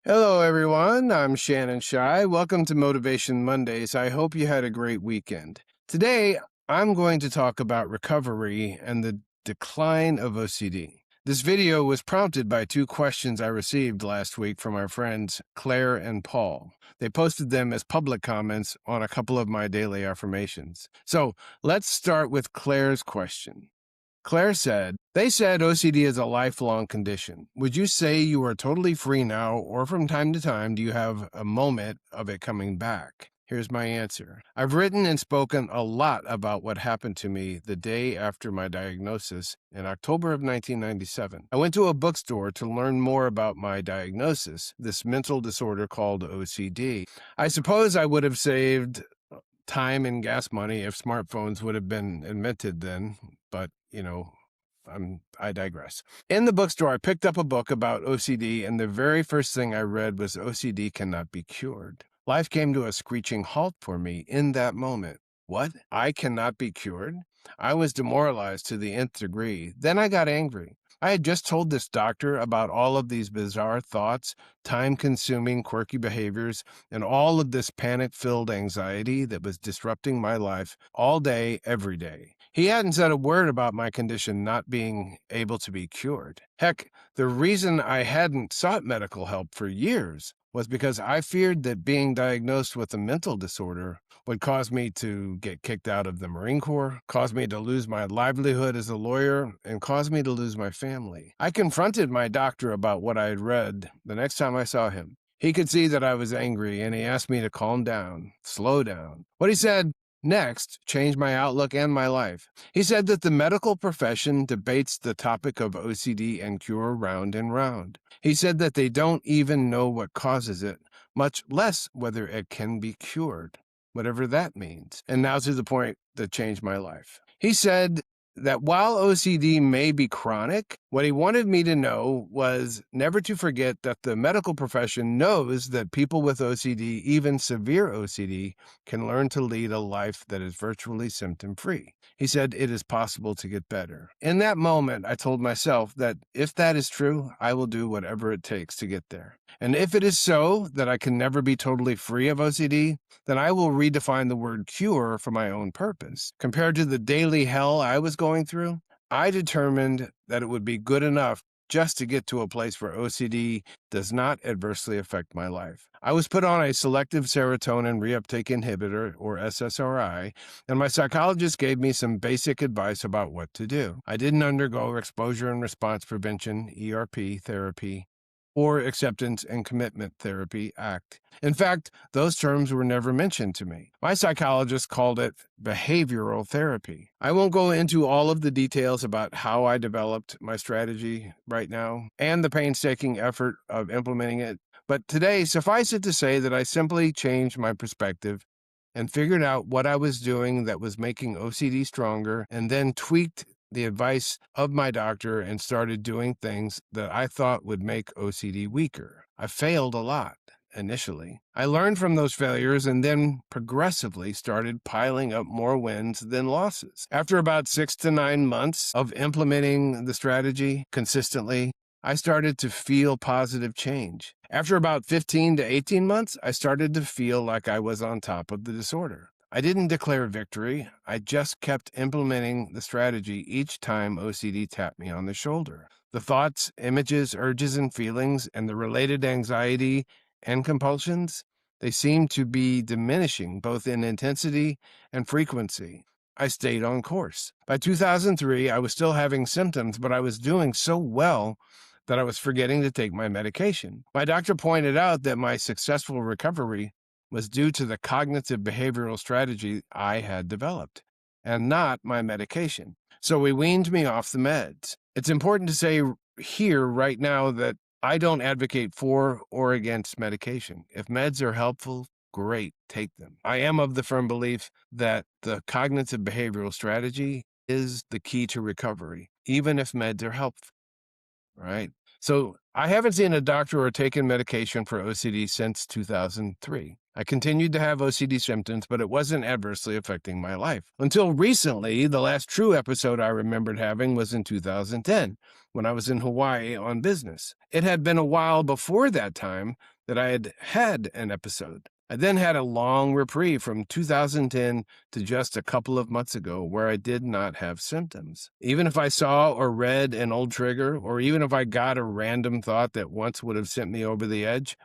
Hello, everyone. I'm Shannon Shy. Welcome to Motivation Mondays. I hope you had a great weekend. Today, I'm going to talk about recovery and the decline of OCD. This video was prompted by two questions I received last week from our friends Claire and Paul. They posted them as public comments on a couple of my daily affirmations. So let's start with Claire's question. Claire said, they said OCD is a lifelong condition. Would you say you are totally free now, or from time to time do you have a moment of it coming back? Here's my answer. I've written and spoken a lot about what happened to me the day after my diagnosis in October of 1997. I went to a bookstore to learn more about my diagnosis, this mental disorder called OCD. I suppose I would have saved time and gas money if smartphones would have been invented then, but I digress. In the bookstore, I picked up a book about OCD, and the very first thing I read was OCD cannot be cured. Life came to a screeching halt for me in that moment. What? I cannot be cured? I was demoralized to the nth degree. Then I got angry. I had just told this doctor about all of these bizarre thoughts, time-consuming, quirky behaviors, and all of this panic-filled anxiety that was disrupting my life all day, every day. He hadn't said a word about my condition not being able to be cured. Heck, the reason I hadn't sought medical help for years was because I feared that being diagnosed with a mental disorder would cause me to get kicked out of the Marine Corps, cause me to lose my livelihood as a lawyer, and cause me to lose my family. I confronted my doctor about what I had read the next time I saw him. He could see that I was angry, and he asked me to calm down, slow down. What he said next changed my outlook and my life. He said that the medical profession debates the topic of OCD and cure round and round. He said that they don't even know what causes it, much less whether it can be cured, whatever that means. And now to the point that changed my life. He said that while OCD may be chronic, what he wanted me to know was never to forget that the medical profession knows that people with OCD, even severe OCD, can learn to lead a life that is virtually symptom-free. He said it is possible to get better. In that moment, I told myself that if that is true, I will do whatever it takes to get there. And if it is so that I can never be totally free of OCD, then I will redefine the word cure for my own purpose. Compared to the daily hell I was going through, I determined that it would be good enough just to get to a place where OCD does not adversely affect my life. I was put on a selective serotonin reuptake inhibitor, or SSRI, and my psychologist gave me some basic advice about what to do. I didn't undergo exposure and response prevention, ERP, therapy, or acceptance and commitment therapy, ACT. In fact, those terms were never mentioned to me. My psychologist called it behavioral therapy. I won't go into all of the details about how I developed my strategy right now and the painstaking effort of implementing it, but today, suffice it to say that I simply changed my perspective and figured out what I was doing that was making OCD stronger, and then tweaked the advice of my doctor and started doing things that I thought would make OCD weaker. I failed a lot initially. I learned from those failures and then progressively started piling up more wins than losses. After about 6 to 9 months of implementing the strategy consistently, I started to feel positive change. After about 15 to 18 months, I started to feel like I was on top of the disorder. I didn't declare victory. I just kept implementing the strategy each time OCD tapped me on the shoulder. The thoughts, images, urges, and feelings, and the related anxiety and compulsions, they seemed to be diminishing both in intensity and frequency. I stayed on course. By 2003, I was still having symptoms, but I was doing so well that I was forgetting to take my medication. My doctor pointed out that my successful recovery was due to the cognitive behavioral strategy I had developed, and not my medication. So he weaned me off the meds. It's important to say here right now that I don't advocate for or against medication. If meds are helpful, great, take them. I am of the firm belief that the cognitive behavioral strategy is the key to recovery, even if meds are helpful, right? So I haven't seen a doctor or taken medication for OCD since 2003. I continued to have OCD symptoms, but it wasn't adversely affecting my life. Until recently, the last true episode I remembered having was in 2010, when I was in Hawaii on business. It had been a while before that time that I had had an episode. I then had a long reprieve from 2010 to just a couple of months ago where I did not have symptoms. Even if I saw or read an old trigger, or even if I got a random thought that once would have sent me over the edge,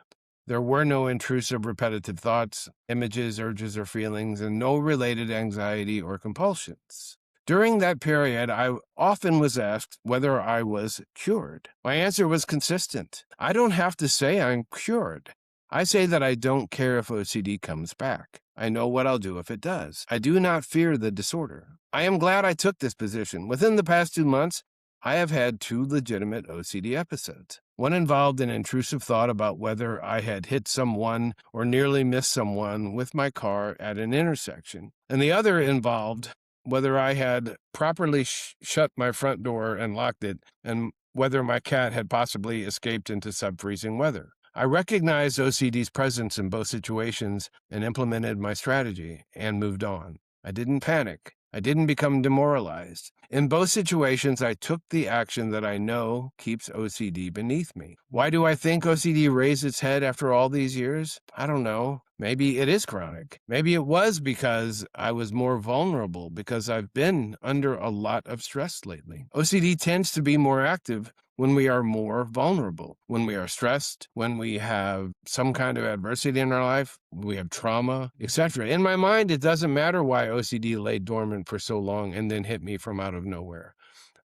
there were no intrusive repetitive thoughts, images, urges, or feelings, and no related anxiety or compulsions. During that period, I often was asked whether I was cured. My answer was consistent. I don't have to say I'm cured. I say that I don't care if OCD comes back. I know what I'll do if it does. I do not fear the disorder. I am glad I took this position. Within the past 2 months, I have had 2 legitimate OCD episodes. One involved an intrusive thought about whether I had hit someone or nearly missed someone with my car at an intersection. And the other involved whether I had properly shut my front door and locked it, and whether my cat had possibly escaped into sub-freezing weather. I recognized OCD's presence in both situations and implemented my strategy and moved on. I didn't panic. I didn't become demoralized. In both situations, I took the action that I know keeps OCD beneath me. Why do I think OCD raised its head after all these years? I don't know. Maybe it is chronic. Maybe it was because I was more vulnerable, because I've been under a lot of stress lately. OCD tends to be more active when we are more vulnerable, when we are stressed, when we have some kind of adversity in our life, we have trauma, etc. In my mind, it doesn't matter why OCD lay dormant for so long and then hit me from out of nowhere.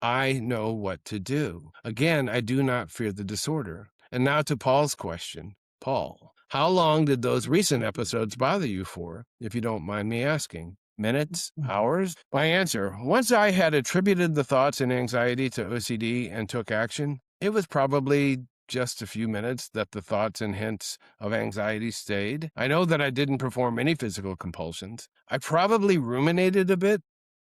I know what to do. Again, I do not fear the disorder. And now to Paul's question. Paul, how long did those recent episodes bother you for, if you don't mind me asking? Minutes? Hours? My answer, once I had attributed the thoughts and anxiety to OCD and took action, it was probably just a few minutes that the thoughts and hints of anxiety stayed. I know that I didn't perform any physical compulsions. I probably ruminated a bit,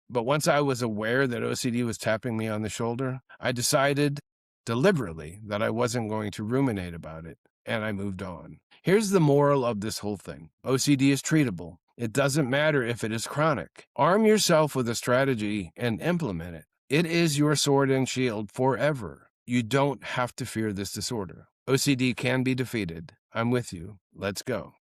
but once I was aware that OCD was tapping me on the shoulder, I decided deliberately that I wasn't going to ruminate about it, and I moved on. Here's the moral of this whole thing. OCD is treatable. It doesn't matter if it is chronic. Arm yourself with a strategy and implement it. It is your sword and shield forever. You don't have to fear this disorder. OCD can be defeated. I'm with you. Let's go.